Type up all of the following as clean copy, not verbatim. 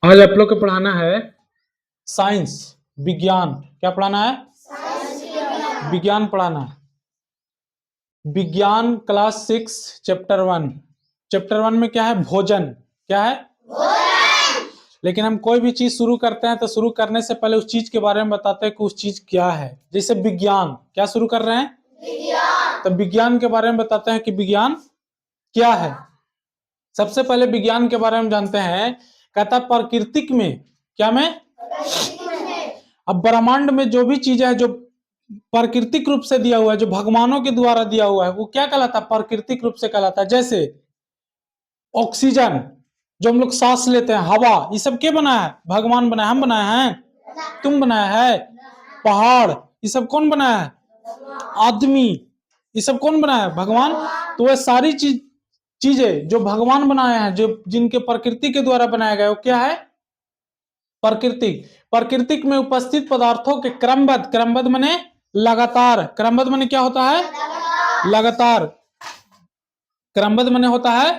आज आप लोग को पढ़ाना है साइंस, विज्ञान। क्या पढ़ाना है? विज्ञान पढ़ाना है। विज्ञान क्लास 6 चैप्टर 1। चैप्टर 1 में क्या है? भोजन। क्या है? भोजन। लेकिन हम कोई भी चीज शुरू करते हैं तो शुरू करने से पहले उस चीज के बारे में बताते हैं कि उस चीज क्या है। जैसे विज्ञान, क्या शुरू कर रहे हैं? विज्ञान। तो विज्ञान के बारे में बताते हैं कि विज्ञान क्या है। सबसे पहले विज्ञान के बारे में जानते हैं। कहता प्राकृतिक में, क्या में? अब ब्रह्मांड में जो भी चीजें है जो प्राकृतिक रूप से दिया हुआ है, जो भगवानों के द्वारा दिया हुआ है, वो क्या कहलाता है? प्राकृतिक रूप से कहलाता है। जैसे ऑक्सीजन जो हम लोग सांस लेते हैं, हवा, ये सब क्या बनाया है? भगवान बनाया। हम बनाए हैं? तुम बनाया है? पहाड़, ये सब कौन बनाया है? आदमी, ये सब कौन बनाया है? भगवान। तो वह सारी चीजें जो भगवान बनाए हैं, जो जिनके प्रकृति के द्वारा बनाया गया, वो क्या है? प्राकृतिक। प्राकृतिक में उपस्थित पदार्थों के क्रमबद्ध, क्रमबद्ध माने लगातार, क्रमबद्ध माने क्या होता है? लगातार। क्रमबद्ध माने होता है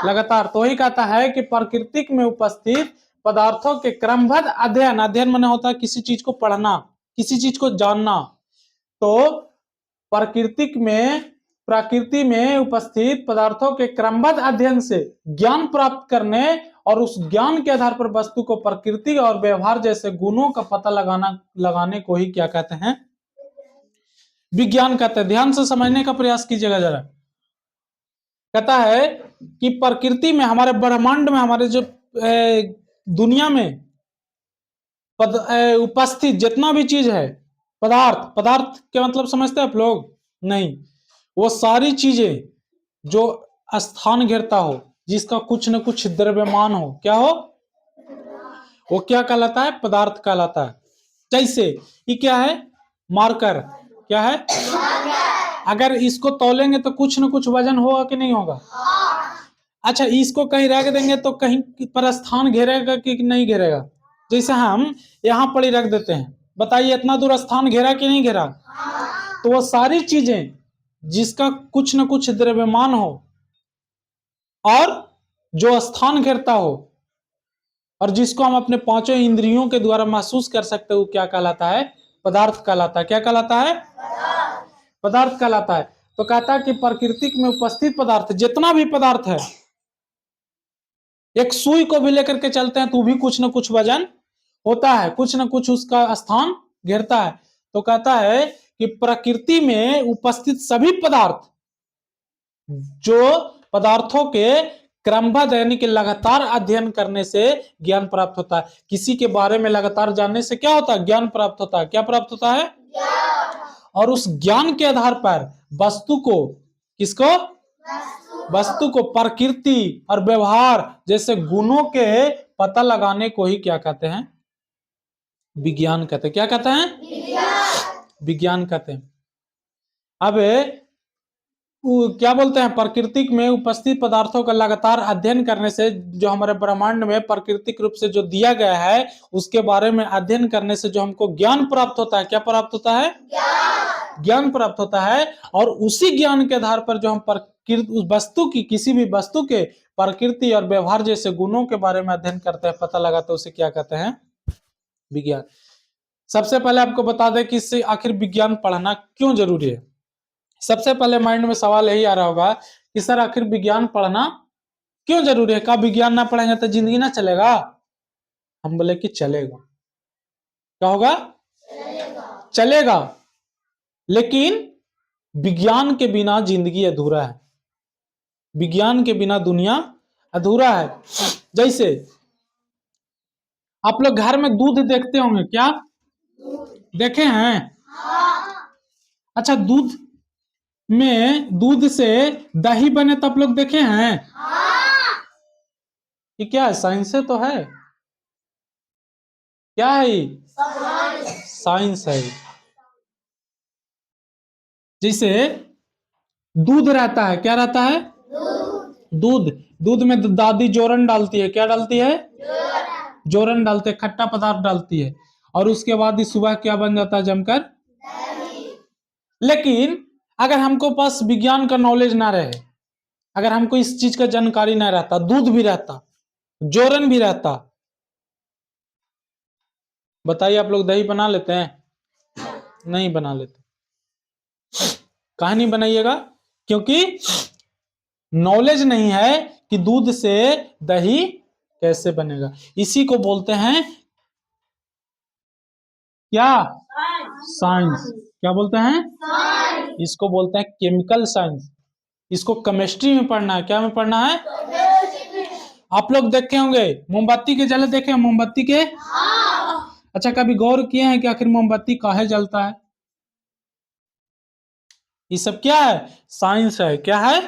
लगातार। तो वही कहता है कि प्राकृतिक में उपस्थित पदार्थों के क्रमबद्ध अध्ययन, अध्ययन माने होता है किसी चीज को पढ़ना, किसी चीज को जानना। तो प्राकृतिक में, प्रकृति में उपस्थित पदार्थों के क्रमबद्ध अध्ययन से ज्ञान प्राप्त करने और उस ज्ञान के आधार पर वस्तु को प्रकृति और व्यवहार जैसे गुणों का पता लगाने को ही क्या कहते हैं? विज्ञान कहते हैं। ध्यान से समझने का प्रयास कीजिएगा जरा। कहता है कि प्रकृति में, हमारे ब्रह्मांड में, हमारे जो दुनिया में उपस्थित जितना भी चीज है, पदार्थ, पदार्थ के मतलब समझते हैं आप लोग? नहीं, वो सारी चीजें जो स्थान घेरता हो, जिसका कुछ न कुछ द्रव्यमान हो, क्या हो? वो क्या कहलाता है? पदार्थ कहलाता है। जैसे ये क्या है? मार्कर। क्या है? अगर इसको तौलेंगे तो कुछ न कुछ वजन होगा कि नहीं होगा? अच्छा, इसको कहीं रख देंगे तो कहीं पर स्थान घेरेगा कि नहीं घेरेगा? जैसे हम यहाँ पर ही रख देते हैं, बताइए इतना दूर स्थान घेरा कि नहीं घेरा? तो वो सारी चीजें जिसका कुछ न कुछ द्रव्यमान हो और जो स्थान घेरता हो और जिसको हम अपने पांचों इंद्रियों के द्वारा महसूस कर सकते हो, क्या कहलाता है? पदार्थ कहलाता है। क्या कहलाता है? पदार्थ कहलाता है। तो कहता है कि प्राकृतिक में उपस्थित पदार्थ, जितना भी पदार्थ है, एक सुई को भी लेकर के चलते हैं तो भी कुछ न कुछ वजन होता है, कुछ न कुछ उसका स्थान घेरता है। तो कहता है कि प्रकृति में उपस्थित सभी पदार्थ, जो पदार्थों के क्रमबद्ध यानी कि लगातार अध्ययन करने से ज्ञान प्राप्त होता है। किसी के बारे में लगातार जानने से क्या होता है? ज्ञान प्राप्त होता है। क्या प्राप्त होता है? और उस ज्ञान के आधार पर वस्तु को, किसको? वस्तु को प्रकृति और व्यवहार जैसे गुणों के पता लगाने को ही क्या कहते हैं? विज्ञान कहते हैं। क्या कहते हैं? विज्ञान कहते हैं। अब क्या बोलते हैं? प्राकृतिक में उपस्थित पदार्थों का लगातार अध्ययन करने से, जो हमारे ब्रह्मांड में प्राकृतिक रूप से जो दिया गया है उसके बारे में अध्ययन करने से जो हमको ज्ञान प्राप्त होता है, क्या प्राप्त होता है? ज्ञान प्राप्त होता है। और उसी ज्ञान के आधार पर जो हम वस्तु की, किसी भी वस्तु के प्रकृति और व्यवहार जैसे गुणों के बारे में अध्ययन करते हैं, पता लगाते हैं, उसे क्या कहते हैं? विज्ञान। सबसे पहले आपको बता दें कि इससे आखिर विज्ञान पढ़ना क्यों जरूरी है। सबसे पहले माइंड में सवाल यही आ रहा होगा कि सर आखिर विज्ञान पढ़ना क्यों जरूरी है? क्या विज्ञान ना पढ़ेंगे तो जिंदगी ना चलेगा? हम बोले कि चलेगा। क्या होगा? चलेगा। लेकिन विज्ञान के बिना जिंदगी अधूरा है, विज्ञान के बिना दुनिया अधूरा है। जैसे आप लोग घर में दूध देखते होंगे, क्या देखे हैं? अच्छा, दूध से दही बने तो आप लोग देखे हैं? ये क्या है? साइंस है तो है। क्या है? साइंस है। जैसे दूध रहता है, क्या रहता है? दूध। दूध में दादी जोरन डालती है। क्या डालती है? जोरन डालते, खट्टा पदार्थ डालती है, और उसके बाद ही सुबह क्या बन जाता है? जमकर। लेकिन अगर हमको पास विज्ञान का नॉलेज ना रहे, अगर हमको इस चीज का जानकारी ना रहता, दूध भी रहता, जोरन भी रहता, बताइए, आप लोग दही बना लेते हैं? नहीं बना लेते। काहे नहीं बनाइएगा? क्योंकि नॉलेज नहीं है कि दूध से दही कैसे बनेगा। इसी को बोलते हैं क्या? साइंस। क्या बोलते हैं? इसको बोलते हैं केमिकल साइंस। इसको केमिस्ट्री में पढ़ना है। क्या में पढ़ना है? आप लोग देखे होंगे मोमबत्ती के जले, देखे हैं मोमबत्ती के? अच्छा, कभी गौर किए हैं कि आखिर मोमबत्ती काहे जलता है? ये सब क्या है? साइंस है। क्या है?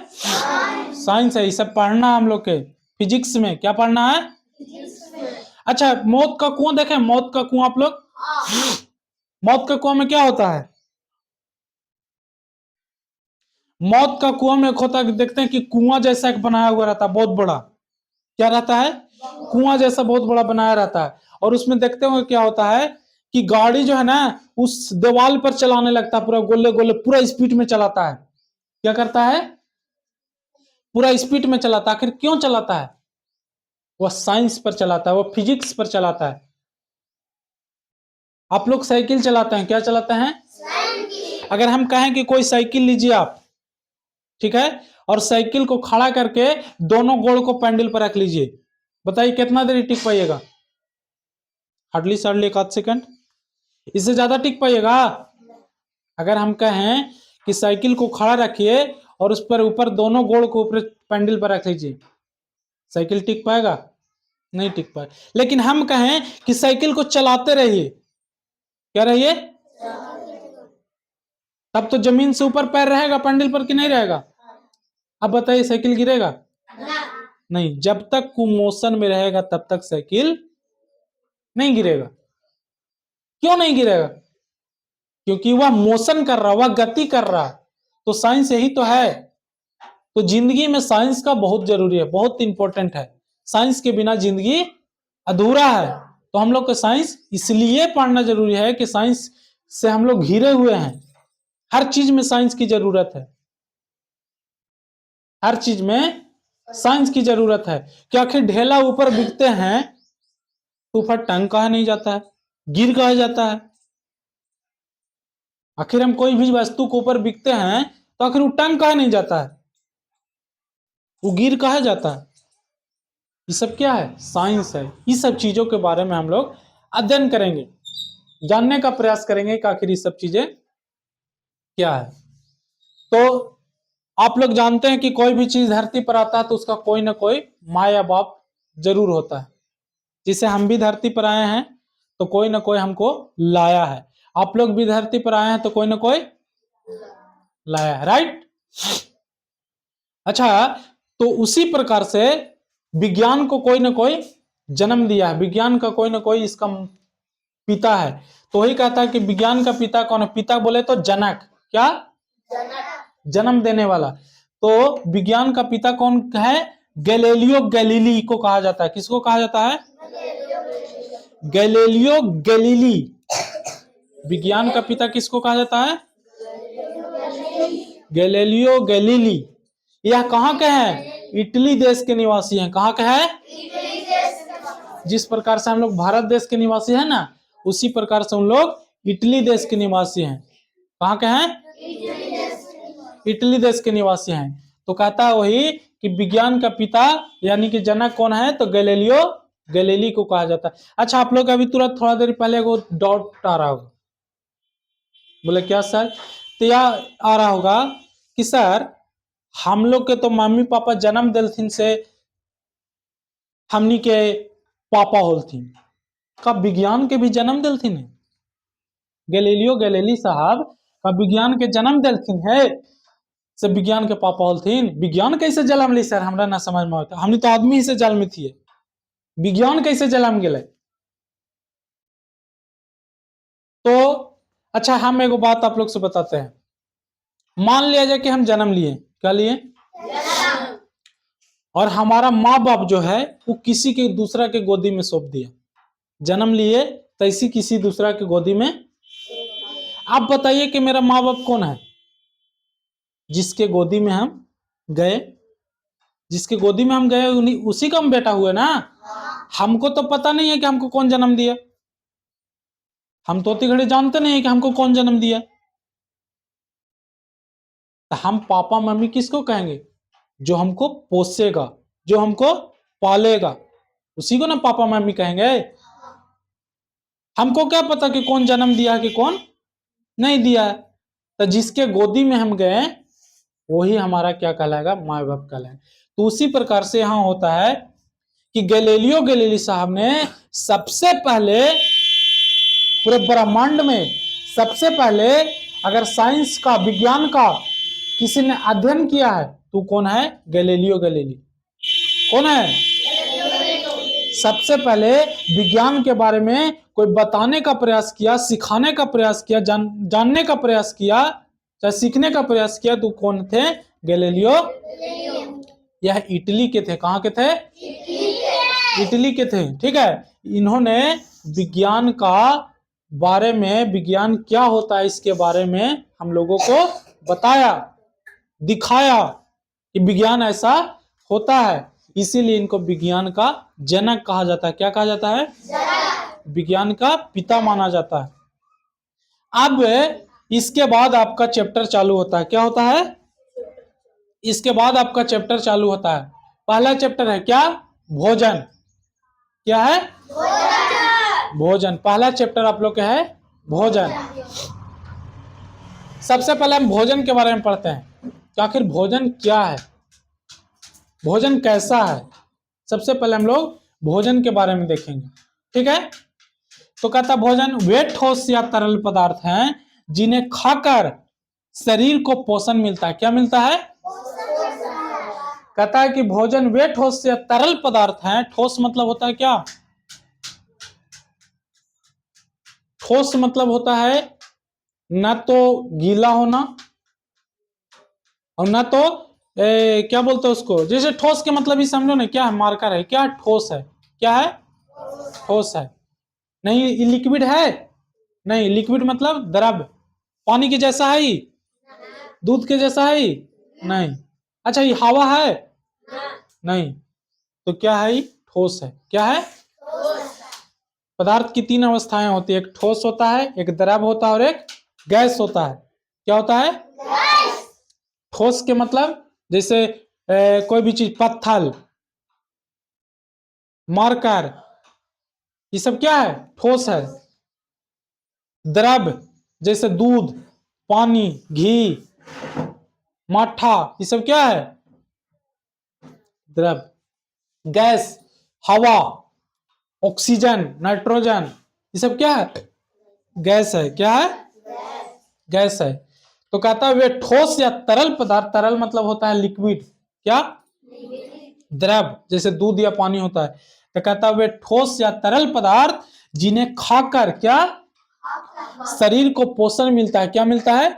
साइंस है। ये सब पढ़ना हम लोग के फिजिक्स में। क्या पढ़ना है? अच्छा, मौत का कुआं देखे? मौत का कुआं आप लोग? मौत का कुआं में क्या होता है? मौत का कुआं में एक होता है, देखते हैं कि कुआं जैसा एक बनाया हुआ रहता है, बहुत बड़ा। क्या रहता है? कुआं जैसा बहुत बड़ा बनाया रहता है। और उसमें देखते हो क्या होता है कि गाड़ी जो है ना, उस दीवार पर चलाने लगता है, पूरा गोले गोले, पूरा स्पीड में चलाता है। क्या करता है? पूरा स्पीड में चलाता है। आखिर क्यों चलाता है? वह साइंस पर चलाता है, वो फिजिक्स पर चलाता है। आप लोग साइकिल चलाते हैं, क्या चलाते हैं? अगर हम कहें कि कोई साइकिल लीजिए आप, ठीक है, और साइकिल को खड़ा करके दोनों गोड़ को पैंडल पर रख लीजिए, बताइए कितना देर टिक पाइएगा? हार्डली सार्डली एक आध सेकंड, इससे ज्यादा टिक पाइएगा? अगर हम कहें कि साइकिल को खड़ा रखिए और उस पर ऊपर दोनों गोड़ को ऊपर पैंडल पर रख लीजिए, साइकिल टिक पाएगा? नहीं टिक पाए। लेकिन हम कहें कि साइकिल को चलाते रहिए, क्या रहिए, तब तो जमीन से ऊपर पैर रहेगा पैंडल पर कि नहीं रहेगा? अब बताइए, साइकिल गिरेगा? नहीं। जब तक मोशन में रहेगा तब तक साइकिल नहीं गिरेगा। क्यों नहीं गिरेगा? क्योंकि वह मोशन कर रहा, वह गति कर रहा। तो साइंस यही तो है। तो जिंदगी में साइंस का बहुत जरूरी है, बहुत इंपॉर्टेंट है। साइंस के बिना जिंदगी अधूरा है। तो हम लोग को साइंस इसलिए पढ़ना जरूरी है कि साइंस से हम लोग घिरे हुए हैं। हर चीज में साइंस की जरूरत है। हर चीज में साइंस की जरूरत है। कि आखिर ढेला ऊपर बिकते हैं तो ऊपर टंग कहा नहीं जाता है, गिर कहा जाता है? आखिर हम कोई भी वस्तु को ऊपर बिकते हैं तो आखिर वो टंग कहा नहीं जाता है, वो गिर कहा जाता है? ये सब क्या है? साइंस है। इस सब चीजों के बारे में हम लोग अध्ययन करेंगे, जानने का प्रयास करेंगे कि आखिर ये सब चीजें क्या है। तो आप लोग जानते हैं कि कोई भी चीज धरती पर आता है तो उसका कोई ना कोई माँ या बाप जरूर होता है। जिसे हम भी धरती पर आए हैं तो कोई ना कोई हमको लाया है। आप लोग भी धरती पर आए हैं तो कोई ना कोई लाया है, राइट? अच्छा, तो उसी प्रकार से विज्ञान को कोई ना कोई जन्म दिया है। विज्ञान का कोई ना कोई इसका पिता है। तो वही कहता है कि विज्ञान का पिता कौन है? पिता बोले तो जनक। क्या? जन्म देने वाला। तो विज्ञान का पिता कौन है? गैलीलियो गैलीली को कहा जाता है। किसको कहा जाता है? Galileo Galilei. विज्ञान का पिता किसको कहा जाता है? Galileo Galilei. यह कहाँ के हैं? इटली देश के निवासी हैं। कहाँ के हैं? जिस प्रकार से हम लोग भारत देश के निवासी हैं ना, उसी प्रकार से उन लोग इटली देश के निवासी हैं। कहाँ के हैं? इटली देश के निवासी हैं। तो कहता है वही कि विज्ञान का पिता यानी कि जनक कौन है? तो गैलीलियो गैलीली को कहा जाता है। अच्छा, आप लोग अभी तुरंत थोड़ा देर पहले वो डाउट आ रहा होगा, बोले क्या सर? तो यह आ रहा होगा कि सर हम लोग के तो मम्मी पापा जन्म दिलथिन से हमनी के पापा होलथिन, का विज्ञान के भी जन्म दिलथिन है? गैलीलियो गैलीली साहब का विज्ञान के जन्म दिलथिन है, से विज्ञान के पापा होलथिन। विज्ञान कैसे जन्म ली सर? हमरा ना समझ में आता। हमनी तो आदमी ही से जन्म थी, विज्ञान कैसे जन्म गए? तो अच्छा, हम एगो बात आप लोग से बताते हैं। मान लिया जाए कि हम जन्म लिए, क्या लिए, और हमारा माँ बाप जो है वो किसी के दूसरा के गोदी में सौंप दिया। जन्म लिए तैसी किसी दूसरा के गोदी में। आप बताइए कि मेरा माँ बाप कौन है? जिसके गोदी में हम गए, जिसके गोदी में हम गए उसी का हम बेटा हुए ना। हमको तो पता नहीं है कि हमको कौन जन्म दिया। हम तो उतनी घड़ी जानते नहीं है कि हमको कौन जन्म दिया। तो हम पापा मम्मी किसको कहेंगे? जो हमको पोसेगा, जो हमको पालेगा, उसी को ना पापा मम्मी कहेंगे। हमको क्या पता कि कौन जन्म दिया है कि कौन नहीं दिया है। तो जिसके गोदी में हम गए वही हमारा क्या कहलाएगा? माँ बाप कहलाएगा। तो उसी प्रकार से यहां होता है कि गैलीलियो गैलीली साहब ने सबसे पहले पूरे ब्रह्मांड में सबसे पहले अगर साइंस का, विज्ञान का किसी ने अध्ययन किया है तो कौन है? Galileo Galilei. कौन है? सबसे पहले विज्ञान के बारे में कोई बताने का प्रयास किया, सिखाने का प्रयास किया, जानने का प्रयास किया, चाहे सीखने का प्रयास किया, तो कौन थे? गैलीलियो। यह इटली के थे। कहाँ के थे? इटली के थे। ठीक है। इन्होंने विज्ञान का बारे में, विज्ञान क्या होता है इसके बारे में हम लोगों को बताया, दिखाया कि विज्ञान ऐसा होता है। इसीलिए इनको विज्ञान का जनक कहा जाता है। क्या कहा जाता है? विज्ञान का पिता माना जाता है। अब इसके बाद आपका चैप्टर चालू होता है। क्या होता है? इसके बाद आपका चैप्टर चालू होता है। पहला चैप्टर है क्या? भोजन। क्या है? भोजन। पहला चैप्टर आप लोग का है भोजन। सबसे पहले हम भोजन के बारे में पढ़ते हैं कि आखिर भोजन क्या है, भोजन कैसा है। सबसे पहले हम लोग भोजन के बारे में देखेंगे। ठीक है। तो कहता भोजन वे ठोस या तरल पदार्थ हैं जिन्हें खाकर शरीर को पोषण मिलता है। क्या मिलता है? कहता है कि भोजन वे ठोस या तरल पदार्थ हैं। ठोस मतलब होता है क्या? ठोस मतलब होता है न तो गीला होना और न तो क्या बोलते हैं उसको, जैसे ठोस के मतलब ही समझो ना, क्या है? मार्कर है। क्या ठोस है? क्या है? ठोस है। नहीं लिक्विड है, नहीं लिक्विड मतलब द्रव। पानी के जैसा है ही, दूध के जैसा है ही नहीं। अच्छा ये हवा है? नहीं। तो क्या है? ये ठोस है। क्या है? पदार्थ की तीन अवस्थाएं होती है, एक ठोस होता है, एक द्रव होता है और एक गैस होता है। क्या होता है? ठोस के मतलब जैसे कोई भी चीज, पत्थर, मार्कर, ये सब क्या है? ठोस है। द्रव जैसे दूध, पानी, घी, मट्ठा, ये सब क्या है? द्रव। गैस, हवा, ऑक्सीजन, नाइट्रोजन, ये सब क्या है? गैस है। क्या है? गैस है। तो कहता है वे ठोस या तरल पदार्थ, तरल मतलब होता है लिक्विड, क्या? द्रव जैसे दूध या पानी होता है। तो कहता है वे ठोस या तरल पदार्थ जिन्हें खाकर क्या शरीर को पोषण मिलता है। क्या मिलता है?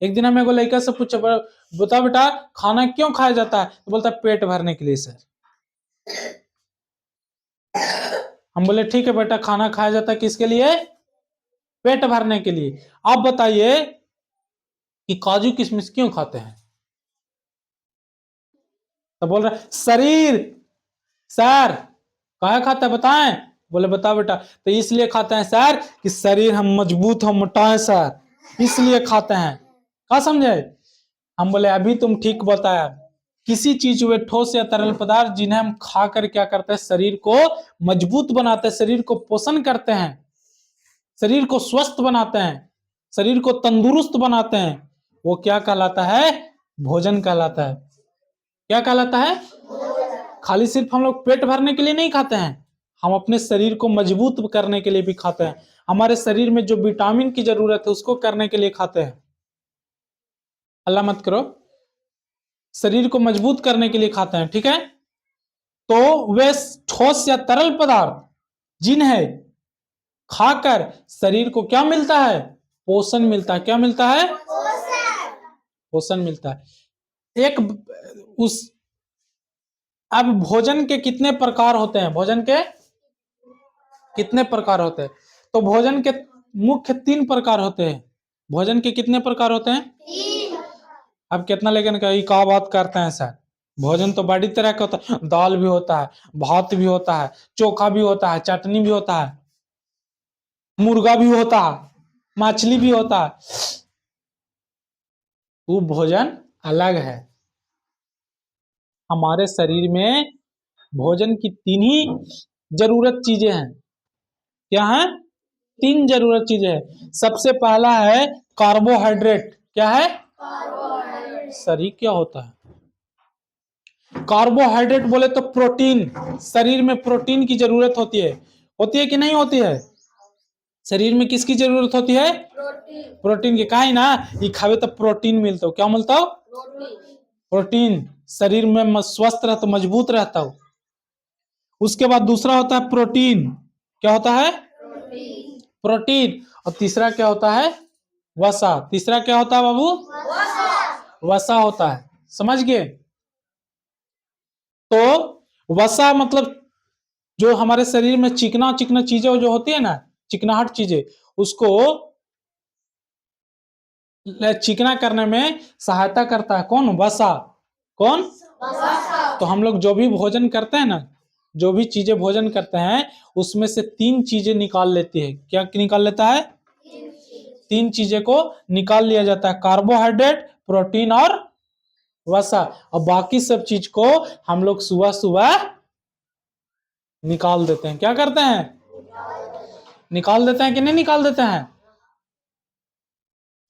एक दिन हमें लड़का से पूछा, बता बेटा खाना क्यों खाया जाता है? तो बोलता है पेट भरने के लिए सर। हम बोले ठीक है बेटा, खाना खाया जाता है किसके लिए? पेट भरने के लिए। आप बताइए कि काजू किशमिश क्यों खाते हैं? तो बोल रहा शरीर। सर कहा खाता है बताएं? बोले बता बेटा। तो इसलिए खाते हैं सर कि शरीर हम मजबूत हो, मोटाए सर, इसलिए खाते हैं। क्या समझे? हम बोले अभी तुम ठीक बताया। किसी चीज वे ठोस या तरल पदार्थ जिन्हें हम खाकर क्या करते हैं? शरीर को मजबूत बनाते हैं, शरीर को पोषण करते हैं, शरीर को स्वस्थ बनाते हैं, शरीर को तंदुरुस्त बनाते हैं, वो क्या कहलाता है? भोजन कहलाता है। क्या कहलाता है? खाली सिर्फ हम लोग पेट भरने के लिए नहीं खाते हैं, हम अपने शरीर को मजबूत करने के लिए भी खाते हैं। हमारे शरीर में जो विटामिन की जरूरत है उसको करने के लिए खाते हैं। अल्लाह मत करो, शरीर को मजबूत करने के लिए खाते हैं। ठीक है। तो वे ठोस या तरल पदार्थ जिन्हें खाकर शरीर को क्या मिलता है? पोषण मिलता है। क्या मिलता है? पोषण मिलता है। एक उस अब भोजन के कितने प्रकार होते हैं? भोजन के कितने प्रकार होते हैं? तो भोजन के मुख्य 3 प्रकार होते हैं। भोजन के कितने प्रकार होते हैं? 3। अब कितना लेकिन का बात करते हैं सर? भोजन तो बड़ी तरह का होता है, दाल भी होता है, भात भी होता है, चोखा भी होता है, चटनी भी होता है। मुर्गा भी होता है, मछली भी होता है, वो भोजन अलग है। हमारे शरीर में भोजन की तीन ही जरूरत चीजें हैं। क्या है? तीन जरूरत चीजें हैं। सबसे पहला है कार्बोहाइड्रेट। क्या है? शरीर क्या होता है? कार्बोहाइड्रेट बोले तो प्रोटीन। शरीर में प्रोटीन की जरूरत होती है कि नहीं होती है? शरीर में किसकी जरूरत होती है? प्रोटीन की। कहा ना ये खावे तो प्रोटीन मिलता हो। क्या मिलता हो? प्रोटीन। शरीर में स्वस्थ रहता, मजबूत रहता हो। उसके बाद दूसरा होता है प्रोटीन। क्या होता है? प्रोटीन। और तीसरा क्या होता है? वसा। तीसरा क्या होता है बाबू? वसा होता है। समझ गए? तो वसा मतलब जो हमारे शरीर में चिकना चिकना चीजें जो होती है ना, चिकनाहट चीजें, उसको चिकना करने में सहायता करता है। कौन? वसा। कौन? तो हम लोग जो भी भोजन करते हैं ना, जो भी चीजें भोजन करते हैं, उसमें से तीन चीजें निकाल लेती है। क्या निकाल लेता है? तीन चीजें को निकाल लिया जाता है, कार्बोहाइड्रेट, प्रोटीन और वसा। और बाकी सब चीज को हम लोग सुबह सुबह निकाल देते हैं। क्या करते हैं? निकाल देते हैं कि नहीं निकाल देते हैं?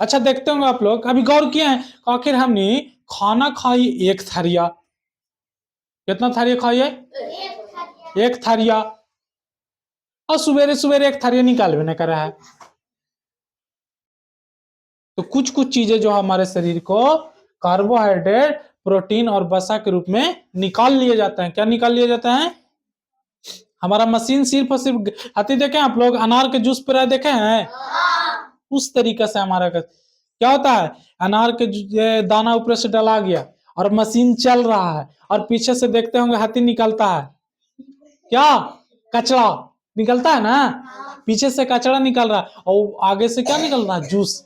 अच्छा, देखते होंगे आप लोग, अभी गौर किए हैं आखिर हमने खाना खाई एक थरिया। कितना थरिया खाई है? एक थरिया। और सवेरे सवेरे एक थरिया निकाल भी नहीं कर रहा है। तो कुछ कुछ चीजें जो हमारे शरीर को कार्बोहाइड्रेट, प्रोटीन और वसा के रूप में निकाल लिए जाते हैं। क्या निकाल लिए जाते हैं? हमारा मशीन सिर्फ और सिर्फ हाथी देखे आप लोग अनार के जूस पर देखे हैं? उस तरीके से हमारा क्या होता है, अनार के दाना ऊपर से डाला गया और मशीन चल रहा है, और पीछे से देखते होंगे हाथी निकलता है। क्या? कचरा निकलता है ना, पीछे से कचरा निकल रहा है और आगे से क्या निकल रहा है? जूस।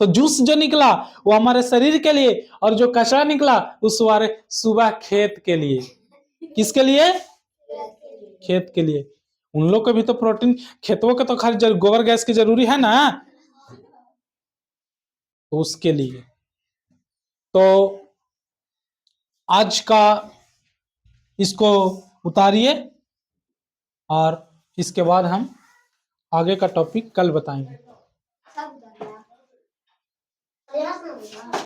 तो जूस जो निकला वो हमारे शरीर के लिए, और जो कचरा निकला उस वारे सुबह खेत के लिए। किसके लिए? खेत के लिए। उन लोग को भी तो प्रोटीन, खेतों के तो खैर गोबर गैस की जरूरी है ना, तो उसके लिए। तो आज का इसको उतारिए, और इसके बाद हम आगे का टॉपिक कल बताएंगे।